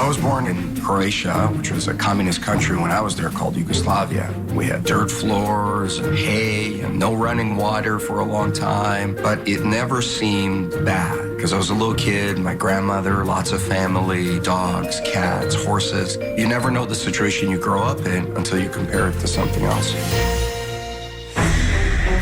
I was born in Croatia, which was a communist country when I was there called Yugoslavia. We had dirt floors and hay and no running water for a long time, but it never seemed bad because I was a little kid, my grandmother, lots of family, dogs, cats, horses. You never know the situation you grow up in until you compare it to something else.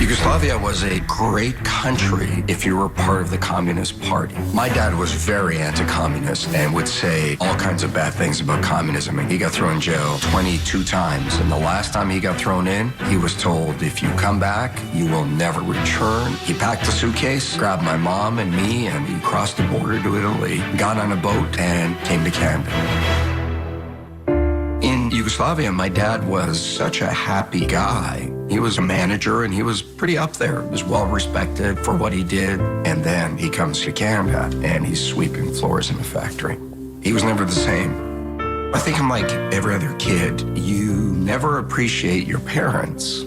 Yugoslavia was a great country if you were part of the Communist Party. My dad was very anti-communist and would say all kinds of bad things about communism. And he got thrown in jail 22 times. And the last time he got thrown in, he was told, if you come back, you will never return. He packed a suitcase, grabbed my mom and me, and he crossed the border to Italy, got on a boat, and came to Canada. In Yugoslavia, my dad was such a happy guy. He was a manager and he was pretty up there. He was well respected for what he did. And then he comes to Canada and he's sweeping floors in a factory. He was never the same. I think I'm like every other kid. You never appreciate your parents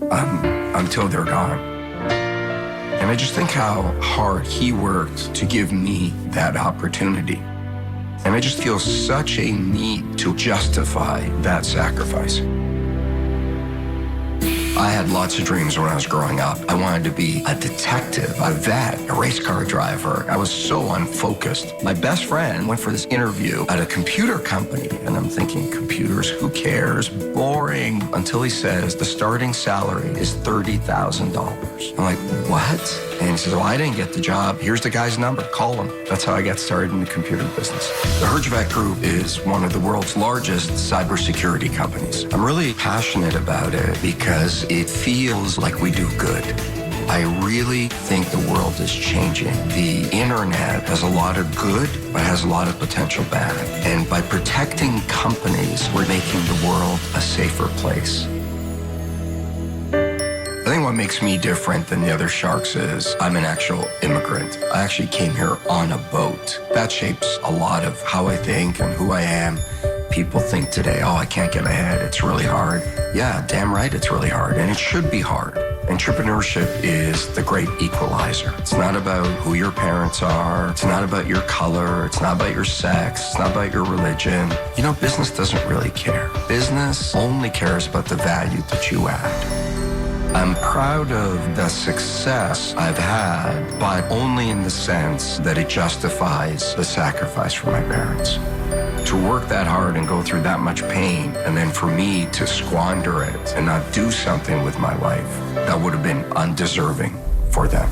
until they're gone. And I just think how hard he worked to give me that opportunity. And I just feel such a need to justify that sacrifice. I had lots of dreams when I was growing up. I wanted to be a detective, a vet, a race car driver. I was so unfocused. My best friend went for this interview at a computer company, and I'm thinking, computers, who cares? Boring. Until he says, the starting salary is $30,000. I'm like, what? And he says, well, I didn't get the job. Here's the guy's number. Call him. That's how I got started in the computer business. The Herjavec Group is one of the world's largest cybersecurity companies. I'm really passionate about it because it feels like we do good. I really think the world is changing. The internet has a lot of good, but has a lot of potential bad. And by protecting companies, we're making the world a safer place. I think what makes me different than the other sharks is I'm an actual immigrant. I actually came here on a boat. That shapes a lot of how I think and who I am. People think today, oh, I can't get ahead. It's really hard. Yeah, damn right it's really hard, and it should be hard. Entrepreneurship is the great equalizer. It's not about who your parents are. It's not about your color. It's not about your sex. It's not about your religion. You know, business doesn't really care. Business only cares about the value that you add. I'm proud of the success I've had, but only in the sense that it justifies the sacrifice for my parents. To work that hard and go through that much pain, and then for me to squander it and not do something with my life, that would have been undeserving for them.